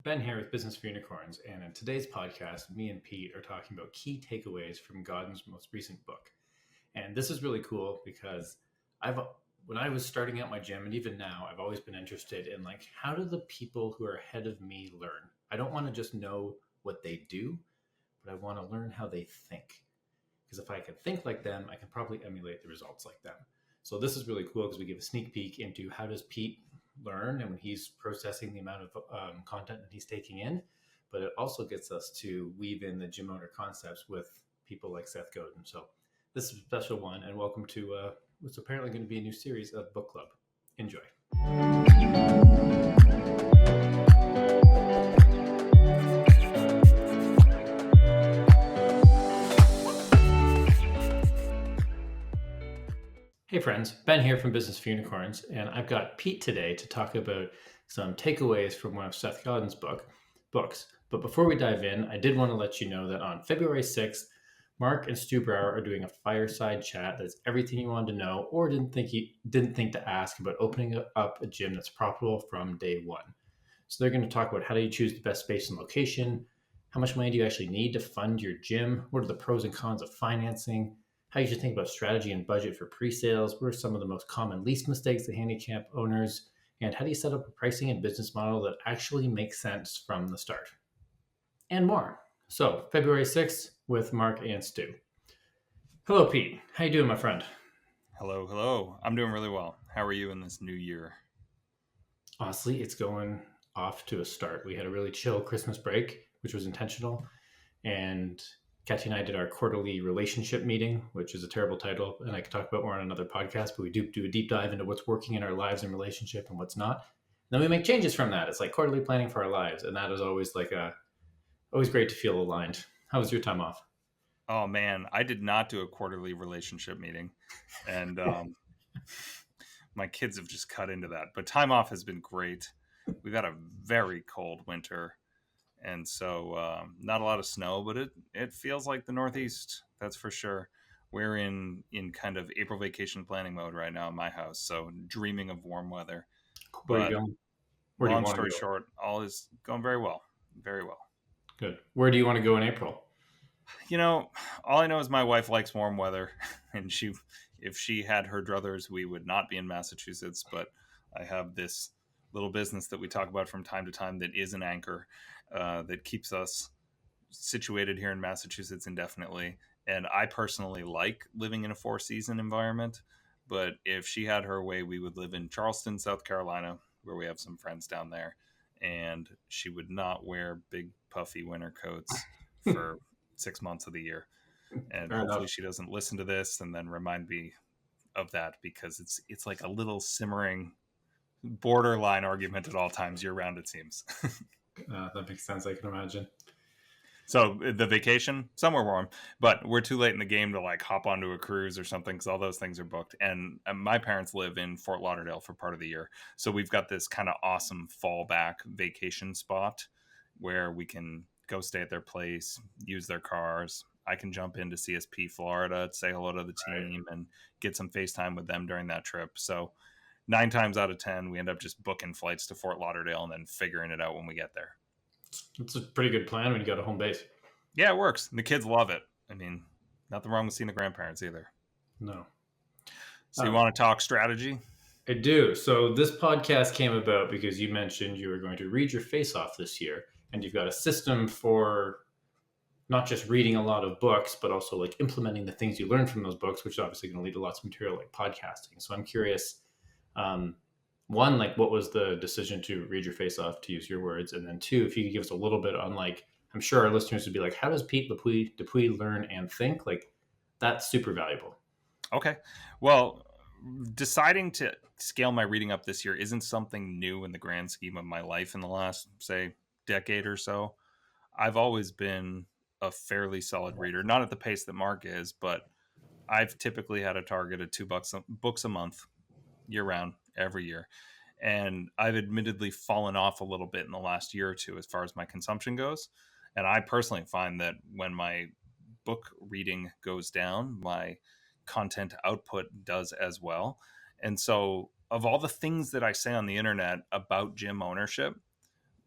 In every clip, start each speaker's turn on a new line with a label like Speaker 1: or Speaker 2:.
Speaker 1: Ben here with Business for Unicorns, and in today's podcast, me and Pete are talking about key takeaways from Godin's most recent book. And this is really cool because I've when I was starting out my gym, and even now, I've always been interested in how do the people who are ahead of me learn? I don't want to just know what they do, but I want to learn how they think. Because if I can think like them, I can probably emulate the results like them. So this is really cool because we give a sneak peek into how does Pete learn and when he's processing the amount of content that he's taking in. But it also gets us to weave in the gym owner concepts with people like Seth Godin. So this is a special one, and welcome to what's apparently going to be a new series of book club. Enjoy. Hey friends, Ben here from Business for Unicorns, and I've got Pete today to talk about some takeaways from one of Seth Godin's books. But before we dive in, I did want to let you know that on February 6th, Mark and Stu Brower are doing a fireside chat that's everything you wanted to know or didn't think to ask about opening up a gym that's profitable from day one. So they're going to talk about how do you choose the best space and location, how much money do you actually need to fund your gym, what are the pros and cons of financing, how you should think about strategy and budget for pre-sales, what are some of the most common lease mistakes that handicap owners, and how do you set up a pricing and business model that actually makes sense from the start, and more. So February 6th with Mark and Stu. Hello, Pete. How you doing, my friend?
Speaker 2: Hello. I'm doing really well. How are you in this new year?
Speaker 1: Honestly, it's going off to a start. We had a really chill Christmas break, which was intentional, and Kathy and I did our quarterly relationship meeting, which is a terrible title, and I could talk about more on another podcast, but we do a deep dive into what's working in our lives and relationship and what's not. And then we make changes from that. It's like quarterly planning for our lives, and that is always always great to feel aligned. How was your time off?
Speaker 2: Oh man, I did not do a quarterly relationship meeting, and my kids have just cut into that. But time off has been great. We've had a very cold winter, and so not a lot of snow, but it feels like the Northeast. That's for sure. We're in kind of April vacation planning mode right now in my house, so dreaming of warm weather.
Speaker 1: Where are you
Speaker 2: But
Speaker 1: going? Where do you
Speaker 2: long
Speaker 1: want to
Speaker 2: story
Speaker 1: go?
Speaker 2: short, all is going very well, very well.
Speaker 1: Good. Where do you want to go in April?
Speaker 2: All I know is my wife likes warm weather, and if she had her druthers, we would not be in Massachusetts. But I have this little business that we talk about from time to time that is an anchor that keeps us situated here in Massachusetts indefinitely. And I personally like living in a four-season environment. But if she had her way, we would live in Charleston, South Carolina, where we have some friends down there. And she would not wear big, puffy winter coats for 6 months of the year. And
Speaker 1: Fair
Speaker 2: hopefully
Speaker 1: enough.
Speaker 2: she doesn't listen to this and then remind me of that, because it's like a little simmering borderline argument at all times year round, it seems.
Speaker 1: That makes sense. I can imagine.
Speaker 2: So the vacation somewhere warm, but we're too late in the game to like hop onto a cruise or something because all those things are booked. And my parents live in Fort Lauderdale for part of the year, so we've got this kind of awesome fallback vacation spot where we can go stay at their place, use their cars. I can jump into CSP Florida, say hello to the
Speaker 1: Right.
Speaker 2: team, and get some FaceTime with them during that trip. So 9 times out of 10, we end up just booking flights to Fort Lauderdale and then figuring it out when we get there.
Speaker 1: It's a pretty good plan when you got a home base.
Speaker 2: Yeah, it works. The kids love it. I mean, nothing wrong with seeing the grandparents either.
Speaker 1: No.
Speaker 2: So you want to talk strategy?
Speaker 1: I do. So this podcast came about because you mentioned you were going to read your face off this year, and you've got a system for not just reading a lot of books, but also like implementing the things you learn from those books, which is obviously going to lead to lots of material like podcasting. So I'm curious, um, one, like what was the decision to read your face off, to use your words, and then two, if you could give us a little bit on like, I'm sure our listeners would be like, how does Pete Dupuy learn and think? Like that's super valuable.
Speaker 2: Okay. Well, deciding to scale my reading up this year isn't something new in the grand scheme of my life in the last, say, decade or so. I've always been a fairly solid reader, not at the pace that Mark is, but I've typically had a target of books a month, year round, every year. And I've admittedly fallen off a little bit in the last year or two as far as my consumption goes. And I personally find that when my book reading goes down, my content output does as well. And so, of all the things that I say on the internet about gym ownership,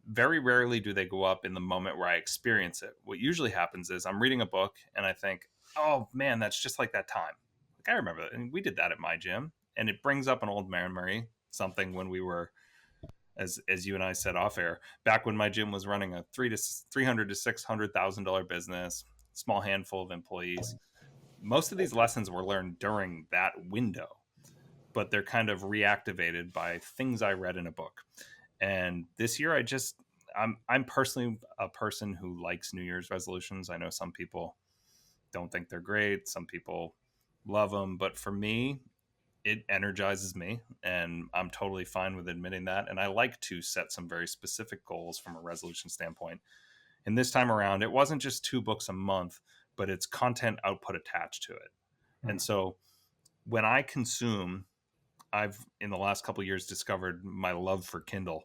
Speaker 2: very rarely do they go up in the moment where I experience it. What usually happens is I'm reading a book and I think, oh man, that's just like that time. Like I remember that. And we did that at my gym. And it brings up an old memory, something when we were, as you and I said off air, back when my gym was running a 300 to $600,000 business, small handful of employees. Most of these lessons were learned during that window, but they're kind of reactivated by things I read in a book. And this year, I'm personally a person who likes New Year's resolutions. I know some people don't think they're great, some people love them, but for me, it energizes me, and I'm totally fine with admitting that. And I like to set some very specific goals from a resolution standpoint. And this time around, it wasn't just 2 books a month, but it's content output attached to it.
Speaker 1: Hmm.
Speaker 2: And so when I consume, I've in the last couple of years discovered my love for Kindle,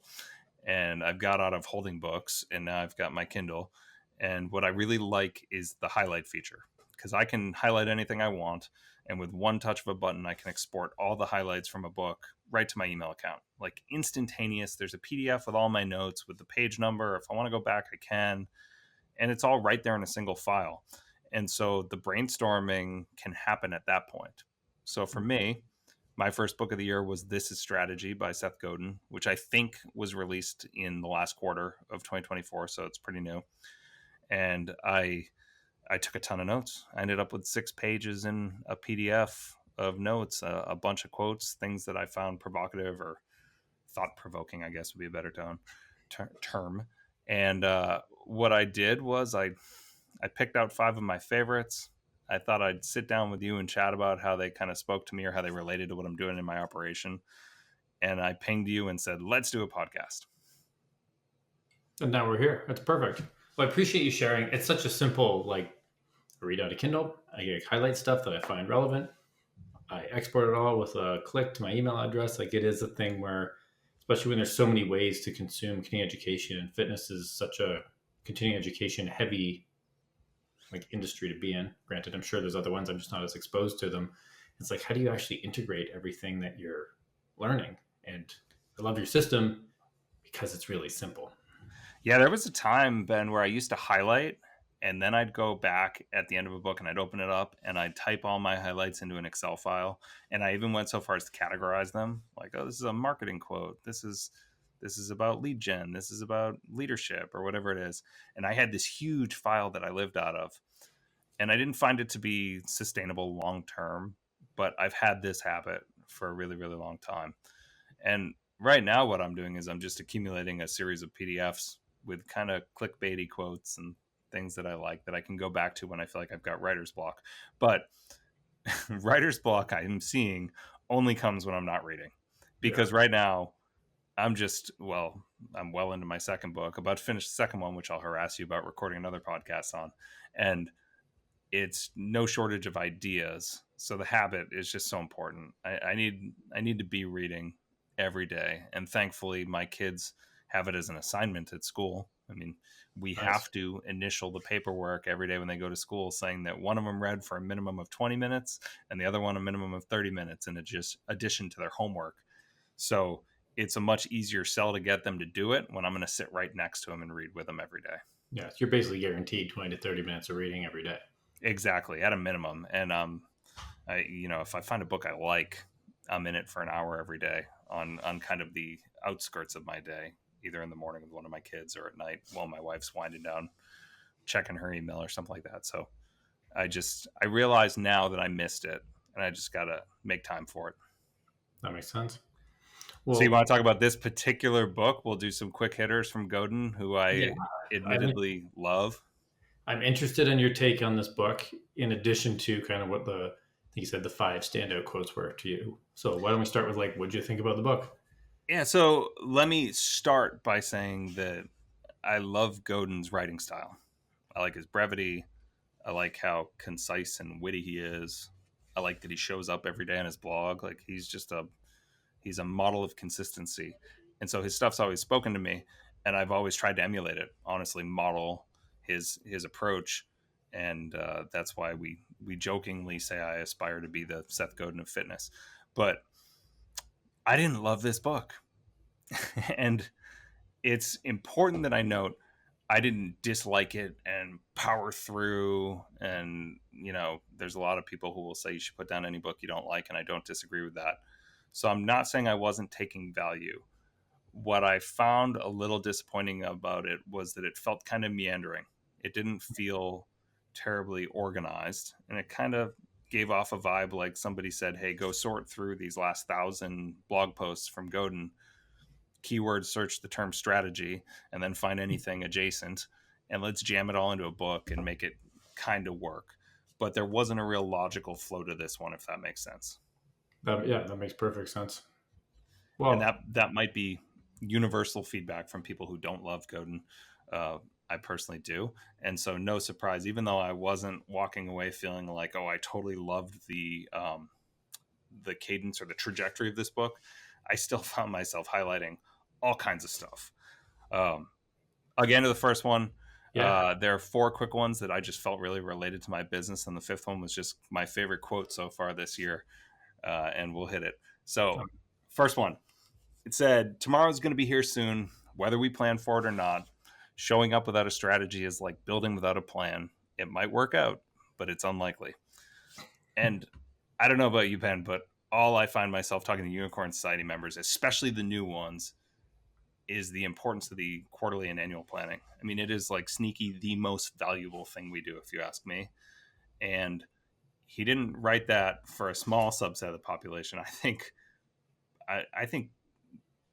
Speaker 2: and I've got out of holding books and now I've got my Kindle. And what I really like is the highlight feature, because I can highlight anything I want. And with one touch of a button, I can export all the highlights from a book right to my email account, like instantaneous. There's a PDF with all my notes with the page number. If I want to go back, I can. And it's all right there in a single file. And so the brainstorming can happen at that point. So for me, my first book of the year was This Is Strategy by Seth Godin, which I think was released in the last quarter of 2024. So it's pretty new. And I took a ton of notes. I ended up with 6 pages in a PDF of notes, a bunch of quotes, things that I found provocative or thought provoking, I guess would be a better term. And what I did was I picked out 5 of my favorites. I thought I'd sit down with you and chat about how they kind of spoke to me or how they related to what I'm doing in my operation. And I pinged you and said, let's do a podcast.
Speaker 1: And now we're here. That's perfect. Well, I appreciate you sharing. It's such a simple, like, I read out a Kindle. I highlight stuff that I find relevant. I export it all with a click to my email address. Like, it is a thing where, especially when there's so many ways to consume continuing education, and fitness is such a continuing education heavy like industry to be in. Granted, I'm sure there's other ones. I'm just not as exposed to them. It's like, how do you actually integrate everything that you're learning? And I love your system because it's really simple.
Speaker 2: Yeah, there was a time, Ben, where I used to highlight and then I'd go back at the end of a book and I'd open it up and I'd type all my highlights into an Excel file. And I even went so far as to categorize them, like, oh, this is a marketing quote. This is about lead gen. This is about leadership or whatever it is. And I had this huge file that I lived out of. And I didn't find it to be sustainable long term, but I've had this habit for a really, really long time. And right now, what I'm doing is I'm just accumulating a series of PDFs with kind of clickbaity quotes and things that I like that I can go back to when I feel like I've got writer's block. But writer's block I'm seeing only comes when I'm not reading, because right now I'm well into my second book, about to finish the second one, which I'll harass you about recording another podcast on. And it's no shortage of ideas. So the habit is just so important. I need to be reading every day. And thankfully my kids have it as an assignment at school. I mean, we
Speaker 1: Nice.
Speaker 2: have to initial the paperwork every day when they go to school saying that one of them read for a minimum of 20 minutes and the other one a minimum of 30 minutes in addition to their homework. So it's a much easier sell to get them to do it when I'm going to sit right next to them and read with them every day.
Speaker 1: Yes, you're basically guaranteed 20 to 30 minutes of reading every day.
Speaker 2: Exactly, at a minimum. And if I find a book I like, I'm in it for an hour every day on kind of the outskirts of my day, either in the morning with one of my kids or at night while my wife's winding down, checking her email or something like that. So I realize now that I missed it, and I just gotta make time for it.
Speaker 1: That makes sense.
Speaker 2: So you
Speaker 1: Well,
Speaker 2: want to talk about this particular book? We'll do some quick hitters from Godin, who
Speaker 1: yeah,
Speaker 2: I admittedly love.
Speaker 1: I'm interested in your take on this book, in addition to kind of what I think you said the 5 standout quotes were to you. So why don't we start with, like, what did you think about the book?
Speaker 2: Yeah, so let me start by saying that I love Godin's writing style. I like his brevity. I like how concise and witty he is. I like that he shows up every day on his blog. Like he's a model of consistency. And so his stuff's always spoken to me, and I've always tried to emulate it, honestly, model his approach. And that's why we jokingly say I aspire to be the Seth Godin of fitness. But I didn't love this book. And it's important that I note I didn't dislike it and power through. And, there's a lot of people who will say you should put down any book you don't like, and I don't disagree with that. So I'm not saying I wasn't taking value. What I found a little disappointing about it was that it felt kind of meandering. It didn't feel terribly organized, and it kind of gave off a vibe like somebody said, hey, go sort through these last 1,000 blog posts from Godin, keyword search the term strategy, and then find anything adjacent, and let's jam it all into a book and make it kind of work. But there wasn't a real logical flow to this one, if that makes sense.
Speaker 1: Yeah, that makes perfect sense.
Speaker 2: And
Speaker 1: Well,
Speaker 2: that might be universal feedback from people who don't love Godin. I personally do, and so no surprise. Even though I wasn't walking away feeling like, oh, I totally loved the cadence or the trajectory of this book, I still found myself highlighting all kinds of stuff. I'll get into the first one.
Speaker 1: yeah.
Speaker 2: There are 4 quick ones that I just felt really related to my business, and the 5th one was just my favorite quote so far this year, and we'll hit it. So, first one, it said, tomorrow's going to be here soon, whether we plan for it or not. Showing up without a strategy is like building without a plan. It might work out, but it's unlikely. And I don't know about you, Ben, but all I find myself talking to Unicorn Society members, especially the new ones, is the importance of the quarterly and annual planning. I mean, it is like sneaky the most valuable thing we do, if you ask me. And he didn't write that for a small subset of the population. I think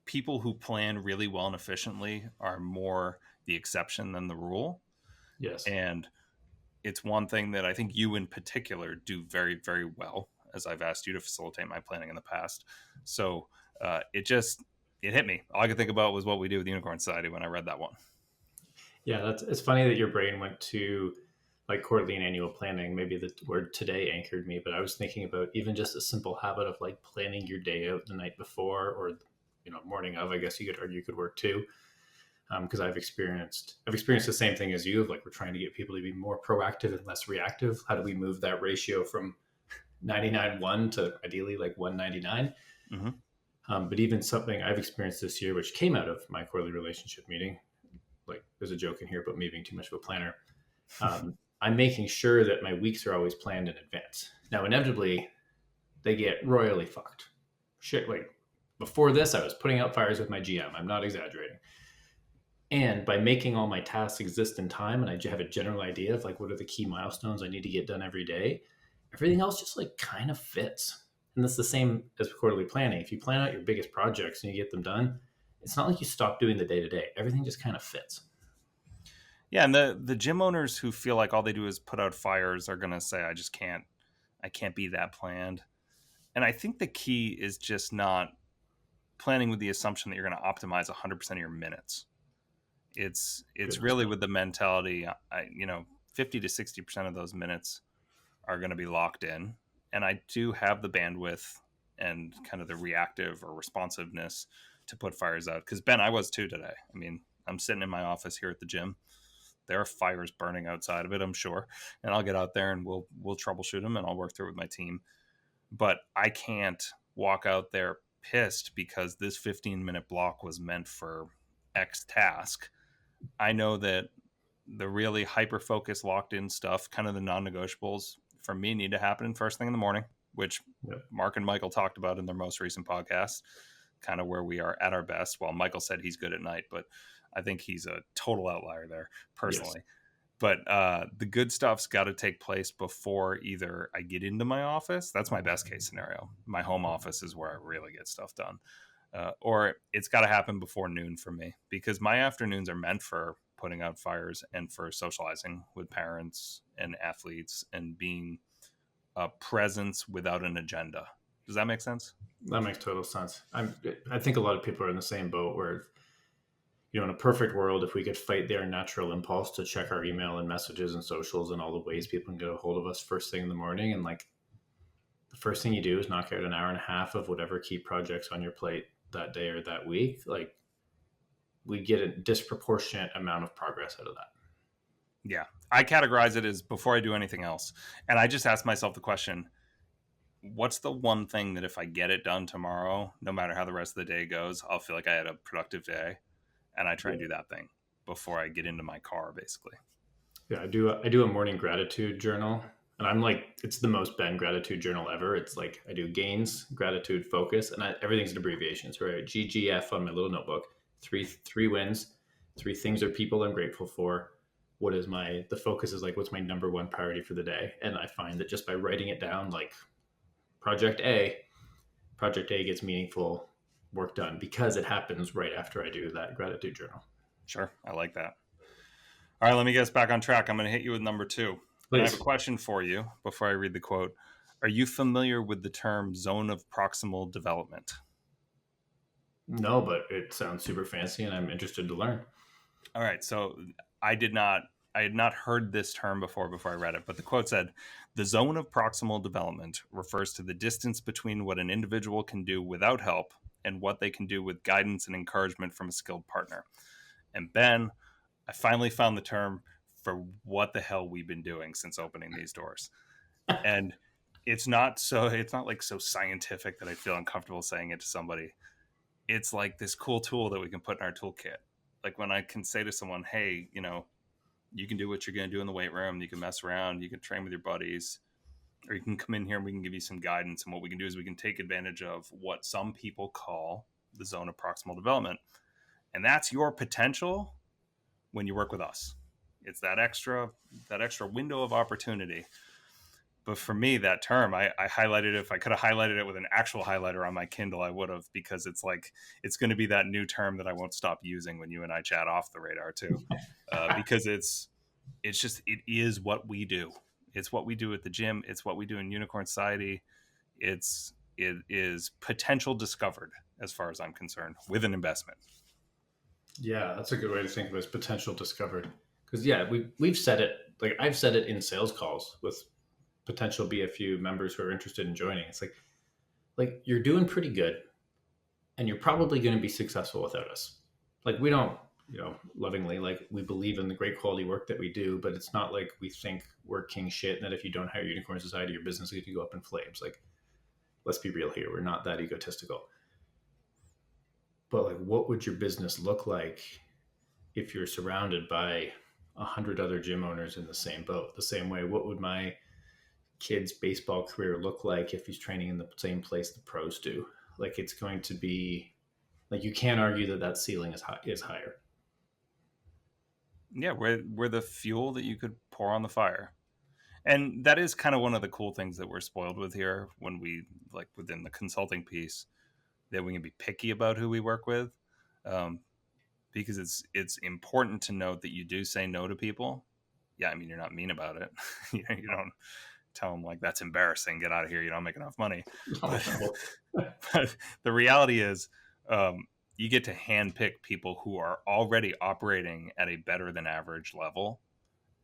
Speaker 2: people who plan really well and efficiently are more the exception than the rule.
Speaker 1: Yes.
Speaker 2: And it's one thing that I think you in particular do very, very well, as I've asked you to facilitate my planning in the past. So it hit me. All I could think about was what we do with the Unicorn Society when I read that one.
Speaker 1: Yeah, it's funny that your brain went to like quarterly and annual planning. Maybe the word today anchored me, but I was thinking about even just a simple habit of like planning your day out the night before, or morning of. I guess you could argue could work too, because I've experienced the same thing as you. Of like we're trying to get people to be more proactive and less reactive. How do we move that ratio from 99-1 to ideally like 199?
Speaker 2: Mm-hmm.
Speaker 1: But even something I've experienced this year, which came out of my quarterly relationship meeting, like there's a joke in here about me being too much of a planner. I'm making sure that my weeks are always planned in advance. Now, inevitably, they get royally fucked. Shit, like before this, I was putting out fires with my GM. I'm not exaggerating. And by making all my tasks exist in time, and I have a general idea of like what are the key milestones I need to get done every day, everything else just like kind of fits. And that's the same as quarterly planning. If you plan out your biggest projects and you get them done, it's not like you stop doing the day to day. Everything just kind of fits.
Speaker 2: Yeah, and the gym owners who feel like all they do is put out fires are gonna say, I can't be that planned. And I think the key is just not planning with the assumption that you're going to optimize 100% of your minutes. It's really with the mentality, 50 to 60% of those minutes are going to be locked in, and I do have the bandwidth and kind of the reactive or responsiveness to put fires out. Because Ben, I was too today. I mean, I'm sitting in my office here at the gym. There are fires burning outside of it, I'm sure, and I'll get out there and we'll troubleshoot them, and I'll work through it with my team. But I can't walk out there pissed because this 15-minute block was meant for X task. I know that the really hyper focused, locked in stuff, kind of the non negotiables for me, need to happen first thing in the morning, which Mark and Michael talked about in their most recent podcast, kind of where we are at our best. Well, Michael said he's good at night, but I think he's a total outlier there personally. Yes. But the good stuff's got to take place before either I get into my office. That's my best case scenario. My home office is where I really get stuff done. Or it's got to happen before noon for me, because my afternoons are meant for putting out fires and for socializing with parents and athletes and being a presence without an agenda. Does that make sense?
Speaker 1: That makes total sense. I think a lot of people are in the same boat where, in a perfect world, if we could fight their natural impulse to check our email and messages and socials and all the ways people can get a hold of us first thing in the morning, and like the first thing you do is knock out an hour and a half of whatever key projects on your plate that day or that week, like we get a disproportionate amount of progress out of that.
Speaker 2: Yeah. I categorize it as before I do anything else. And I just ask myself the question, what's the one thing that if I get it done tomorrow, no matter how the rest of the day goes, I'll feel like I had a productive day? and I try
Speaker 1: Yeah.
Speaker 2: and do that thing before I get into my car, basically.
Speaker 1: Yeah, I do a morning gratitude journal, and I'm like, it's the most Ben gratitude journal ever. It's like I do gains, gratitude, focus, and everything's an abbreviation. So I write GGF on my little notebook. Three wins, three things or people I'm grateful for. What is my the focus is like what's my number one priority for the day? And I find that just by writing it down, like project A, project A gets meaningful work done because it happens right after I do that gratitude journal.
Speaker 2: Sure, I like that. All right, let me get us back on track. I'm going to hit you with number 2. And I have a
Speaker 1: Please.
Speaker 2: question for you before I read the quote. Are you familiar with the term zone of proximal development?
Speaker 1: No, but it sounds super fancy and I'm interested to learn.
Speaker 2: All right, so I did not I had not heard this term before I read it, but the quote said, "The zone of proximal development refers to the distance between what an individual can do without help and what they can do with guidance and encouragement from a skilled partner." And Ben, I finally found the term for what the hell we've been doing since opening these doors. And it's not like so scientific that I feel uncomfortable saying it to somebody. It's like this cool tool that we can put in our toolkit. Like when I can say to someone, "Hey, you can do what you're going to do in the weight room. You can mess around. You can train with your buddies, or you can come in here and we can give you some guidance." And what we can do is we can take advantage of what some people call the zone of proximal development. And that's your potential when you work with us. It's that extra window of opportunity. But for me, that term, I highlighted it. If I could have highlighted it with an actual highlighter on my Kindle, I would have, because it's like, it's going to be that new term that I won't stop using when you and I chat off the radar too. Because it is what we do. It's what we do at the gym. It's what we do in Unicorn Society. It is potential discovered, as far as I'm concerned, with an investment.
Speaker 1: Yeah, that's a good way to think of it, as potential discovered. Because yeah, we've said it, like I've said it in sales calls with potential BFU members who are interested in joining. It's like you're doing pretty good, and you're probably going to be successful without us. Like we don't, lovingly, like we believe in the great quality work that we do, but it's not like we think we're king shit and that if you don't hire Unicorn Society, your business is going to go up in flames. Like, let's be real here. We're not that egotistical. But like, what would your business look like if you're surrounded by 100 other gym owners in the same boat? The same way, what would my kid's baseball career look like if he's training in the same place the pros do? Like, it's going to be like, you can't argue that ceiling is higher.
Speaker 2: Yeah, we're the fuel that you could pour on the fire. And that is kind of one of the cool things that we're spoiled with here when we, like, within the consulting piece, that we can be picky about who we work with, um, because it's important to note that you do say no to people. Yeah, I mean, you're not mean about it. You don't tell them like, "That's embarrassing, get out of here, you don't make enough money." But, but the reality is, you get to handpick people who are already operating at a better than average level,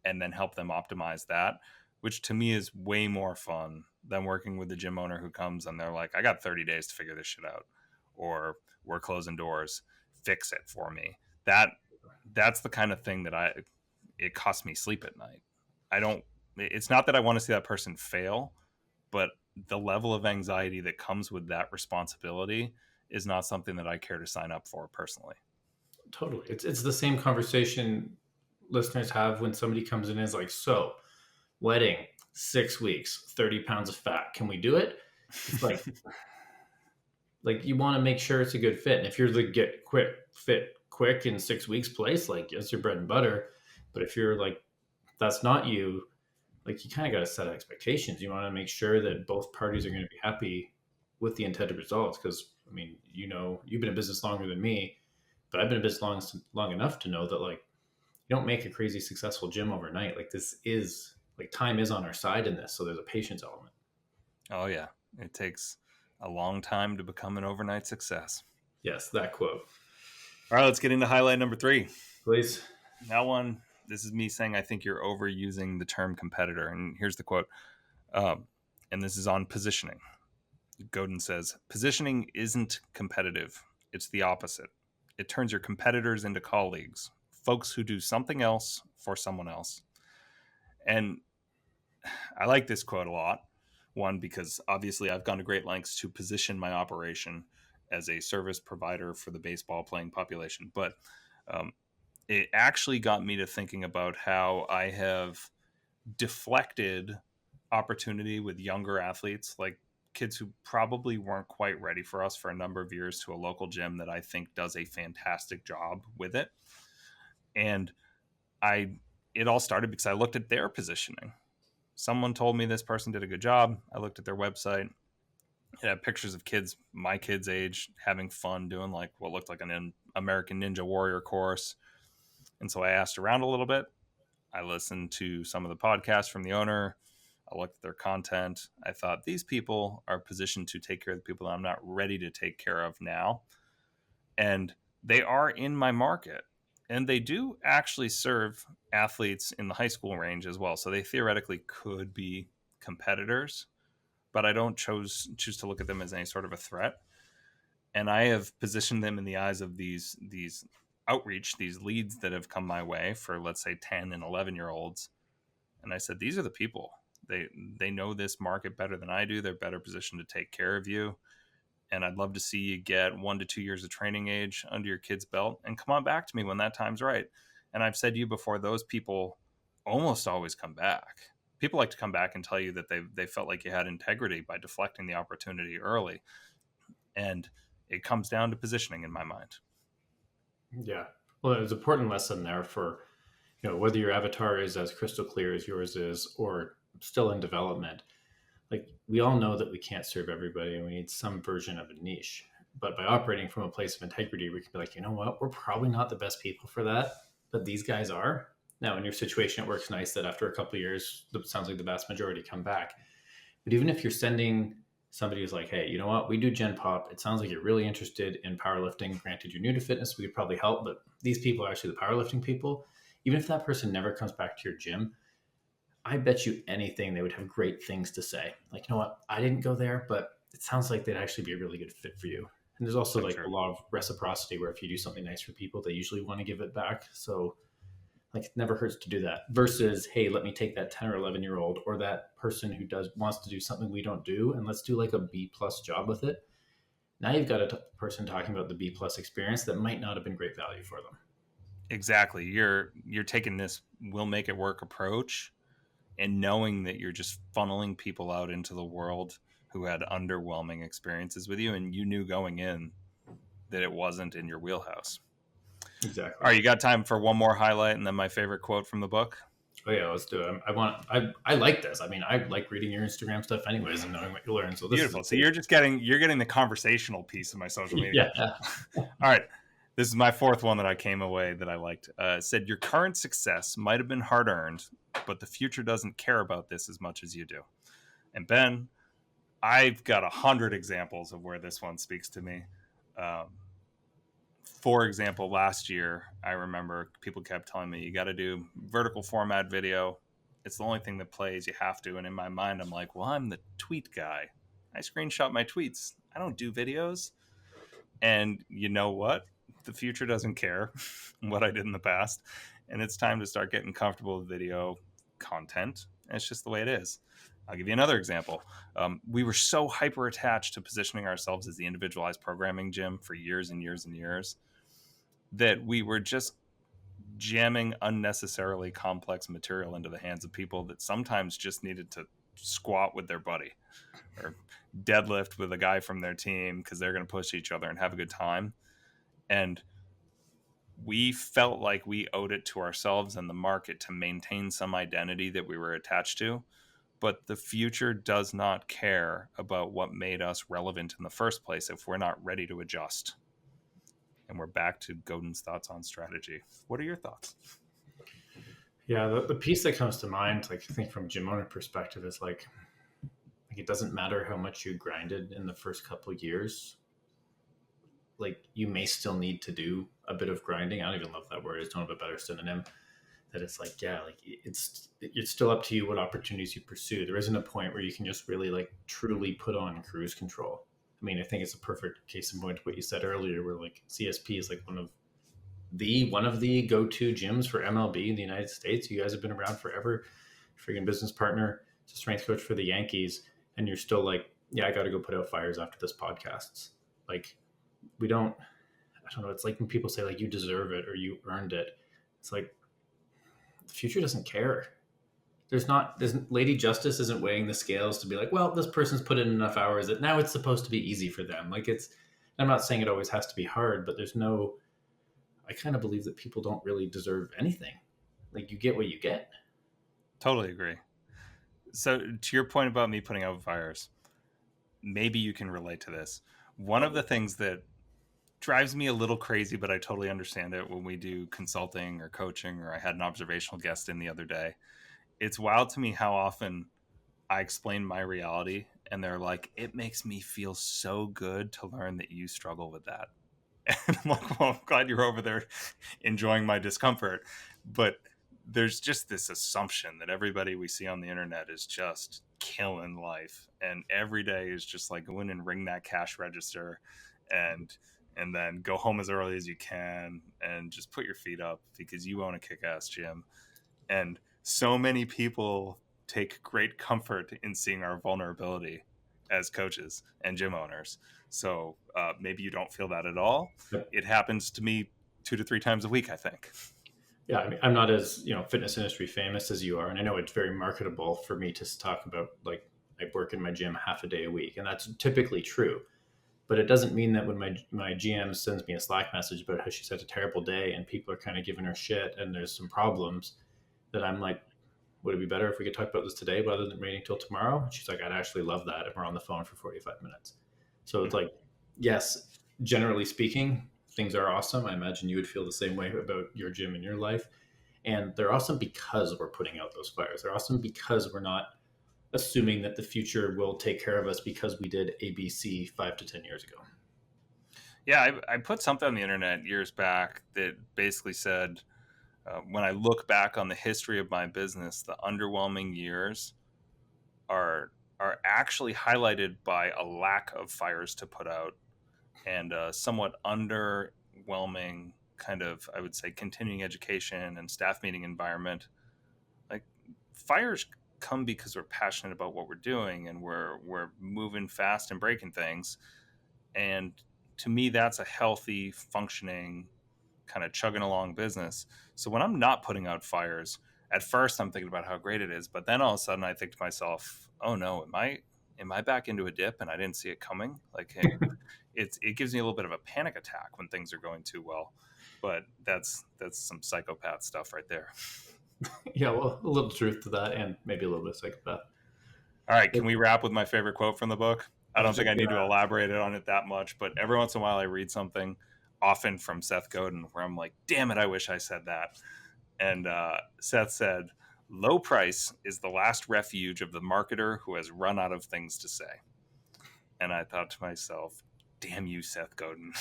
Speaker 2: and then help them optimize that, which to me is way more fun than working with the gym owner who comes and they're like, "I got 30 days to figure this shit out," or "We're closing doors, fix it for me." That's the kind of thing that it costs me sleep at night. I don't It's not that I want to see that person fail, but the level of anxiety that comes with that responsibility is not something that I care to sign up for personally.
Speaker 1: Totally. It's the same conversation listeners have when somebody comes in and is like, "So, wedding, 6 weeks, 30 pounds of fat. Can we do it?" It's like you want to make sure it's a good fit. And if you're the get quick fit quick in 6 weeks place, like it's your bread and butter. But if you're like, that's not you, like you kind of got to set expectations. You want to make sure that both parties are going to be happy with the intended results. Because I mean, you've been in business longer than me, but I've been in business long enough to know that like you don't make a crazy successful gym overnight. Like this is like time is on our side in this, so there's a patience element.
Speaker 2: Oh yeah, it takes a long time to become an overnight success.
Speaker 1: Yes, that quote.
Speaker 2: All right, let's get into highlight number 3.
Speaker 1: Please.
Speaker 2: That one, this is me saying I think you're overusing the term competitor. And here's the quote. And this is on positioning. Godin says, "Positioning isn't competitive. It's the opposite. It turns your competitors into colleagues, folks who do something else for someone else." And I like this quote a lot. One, because obviously I've gone to great lengths to position my operation as a service provider for the baseball playing population. But Um, it actually got me to thinking about how I have deflected opportunity with younger athletes, like kids who probably weren't quite ready for us for a number of years, to a local gym that I think does a fantastic job with it. And I it all started because I looked at their positioning. Someone told me this person did a good job. I looked at their website. It had pictures of kids my kids' age having fun doing like what looked like an American Ninja Warrior course. And so I asked around a little bit. I listened to some of the podcasts from the owner. I looked at their content. I thought these people are positioned to take care of the people that I'm not ready to take care of now. And they are in my market. And they do actually serve athletes in the high school range as well. So they theoretically could be competitors, but I don't choose to look at them as any sort of a threat. And I have positioned them in the eyes of these outreach, these leads that have come my way for, let's say, 10 and 11-year-olds. And I said, these are the people. They know this market better than I do. They're better positioned to take care of you. And I'd love to see you get 1 to 2 years of training age under your kid's belt and come on back to me when that time's right. And I've said to you before, those people almost always come back. People like to come back and tell you that they felt like you had integrity by deflecting the opportunity early. And it comes down to positioning in my mind.
Speaker 1: Yeah. Well, there's an important lesson there for, whether your avatar is as crystal clear as yours is or still in development. Like, we all know that we can't serve everybody and we need some version of a niche. But by operating from a place of integrity, we can be like, you know what, we're probably not the best people for that, but these guys are. Now, in your situation, it works nice that after a couple of years, it sounds like the vast majority come back. But even if you're sending somebody who's like, hey, you know what, we do Gen Pop. It sounds like you're really interested in powerlifting. Granted, you're new to fitness, we could probably help, but these people are actually the powerlifting people. Even if that person never comes back to your gym, I bet you anything they would have great things to say. Like, you know what, I didn't go there, but it sounds like they'd actually be a really good fit for you. And there's also
Speaker 2: So
Speaker 1: like
Speaker 2: true.
Speaker 1: a lot of reciprocity where if you do something nice for people, they usually want to give it back. So like, it never hurts to do that versus, hey, let me take that 10 or 11-year-old or that person who wants to do something we don't do, and let's do like a B plus job with it. Now you've got a person talking about the B plus experience that might not have been great value for them.
Speaker 2: Exactly. You're taking this "we'll make it work" approach and knowing that you're just funneling people out into the world who had underwhelming experiences with you, and you knew going in that it wasn't in your wheelhouse.
Speaker 1: Exactly.
Speaker 2: All right, you got time for one more highlight and then my favorite quote from the book?
Speaker 1: Oh yeah, let's do it. I like this. I mean, I like reading your Instagram stuff anyways and knowing what you learn. So this
Speaker 2: Beautiful.
Speaker 1: is
Speaker 2: So you're getting the conversational piece of my social media.
Speaker 1: yeah.
Speaker 2: All right. This is my fourth one that I came away that I liked. It said, your current success might have been hard earned, but the future doesn't care about this as much as you do. And Ben, I've got 100 examples of where this one speaks to me. For example, last year, I remember people kept telling me, you got to do vertical format video. It's the only thing that plays. You have to. And in my mind, I'm like, well, I'm the tweet guy. I screenshot my tweets. I don't do videos. And you know what? The future doesn't care what I did in the past. And it's time to start getting comfortable with video content. And it's just the way it is. I'll give you another example. We were so hyper attached to positioning ourselves as the individualized programming gym for years and years and years that we were just jamming unnecessarily complex material into the hands of people that sometimes just needed to squat with their buddy or deadlift with a guy from their team because they're going to push each other and have a good time. And we felt like we owed it to ourselves and the market to maintain some identity that we were attached to. But the future does not care about what made us relevant in the first place if we're not ready to adjust. And we're back to Godin's thoughts on strategy. What are your thoughts?
Speaker 1: Yeah, the piece that comes to mind, like I think from a gym owner perspective, is like it doesn't matter how much you grinded in the first couple of years. Like, you may still need to do a bit of grinding. I don't even love that word. I just don't have a better synonym. That it's like, yeah, like it's still up to you what opportunities you pursue. There isn't a point where you can just really like truly put on cruise control. I mean, I think it's a perfect case in point to what you said earlier, where like CSP is like one of the go-to gyms for MLB in the United States. You guys have been around forever. Freaking business partner, strength coach for the Yankees, and you're still like, yeah, I got to go put out fires after this podcast. Like, we don't. I don't know. It's like when people say like you deserve it or you earned it. It's like the future doesn't care. There's Lady Justice isn't weighing the scales to be like, well, this person's put in enough hours that now it's supposed to be easy for them. Like it's, I'm not saying it always has to be hard, but there's no, I kind of believe that people don't really deserve anything. Like you get what you get.
Speaker 2: Totally agree. So to your point about me putting out fires, maybe you can relate to this. One of the things that drives me a little crazy, but I totally understand it when we do consulting or coaching, or I had an observational guest in the other day. It's wild to me how often I explain my reality and they're like, it makes me feel so good to learn that you struggle with that. And I'm like, well, I'm glad you're over there enjoying my discomfort. But there's just this assumption that everybody we see on the internet is just killing life. And every day is just like go in and ring that cash register and then go home as early as you can and just put your feet up because you own a kick-ass gym. And so many people take great comfort in seeing our vulnerability as coaches and gym owners. So maybe you don't feel that at all. It happens to me 2 to 3 times a week, I think.
Speaker 1: Yeah, I mean, I'm not as fitness industry famous as you are, and I know it's very marketable for me to talk about like I work in my gym half a day a week, and that's typically true. But it doesn't mean that when my GM sends me a Slack message about how she's had a terrible day and people are kind of giving her shit and there's some problems, that I'm like, would it be better if we could talk about this today rather than waiting till tomorrow? And she's like, I'd actually love that if we're on the phone for 45 minutes. So it's like, yes, generally speaking, things are awesome. I imagine you would feel the same way about your gym and your life. And they're awesome because we're putting out those fires. They're awesome because we're not assuming that the future will take care of us because we did ABC 5 to 10 years ago.
Speaker 2: Yeah, I put something on the internet years back that basically said, when I look back on the history of my business, the underwhelming years are actually highlighted by a lack of fires to put out and a somewhat underwhelming kind of, I would say, continuing education and staff meeting environment. Like fires come because we're passionate about what we're doing and we're moving fast and breaking things. And to me, that's a healthy, functioning, kind of chugging along business. So when I'm not putting out fires, at first I'm thinking about how great it is, but then all of a sudden I think to myself, oh no, am I back into a dip and I didn't see it coming? Like it gives me a little bit of a panic attack when things are going too well. But that's some psychopath stuff right there.
Speaker 1: Yeah, well, a little truth to that and maybe a little bit of psychopath.
Speaker 2: All right, can we wrap with my favorite quote from the book? I don't think I need to elaborate on it that much, but every once in a while I read something, often from Seth Godin, where I'm like, damn it, I wish I said that. And Seth said, low price is the last refuge of the marketer who has run out of things to say. And I thought to myself, damn you, Seth Godin.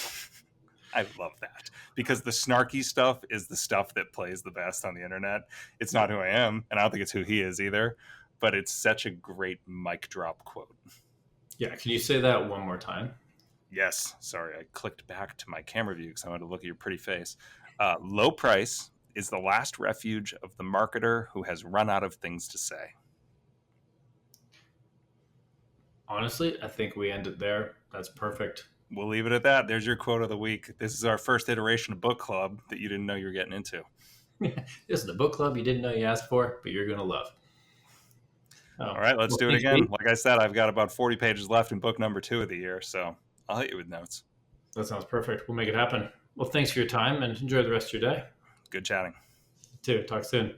Speaker 2: I love that because the snarky stuff is the stuff that plays the best on the internet. It's not who I am, and I don't think it's who he is either, but it's such a great mic drop quote.
Speaker 1: Yeah, can you say that one more time?
Speaker 2: Yes. Sorry, I clicked back to my camera view because I wanted to look at your pretty face. Low price is the last refuge of the marketer who has run out of things to say.
Speaker 1: Honestly, I think we end it there. That's perfect.
Speaker 2: We'll leave it at that. There's your quote of the week. This is our first iteration of book club that you didn't know you were getting into.
Speaker 1: This is the book club you didn't know you asked for, but you're going to love.
Speaker 2: All right, let's do it again. Like I said, I've got about 40 pages left in book number 2 of the year, so I'll hit you with notes.
Speaker 1: That sounds perfect. We'll make it happen. Well, thanks for your time and enjoy the rest of your day.
Speaker 2: Good chatting.
Speaker 1: You too. Talk soon.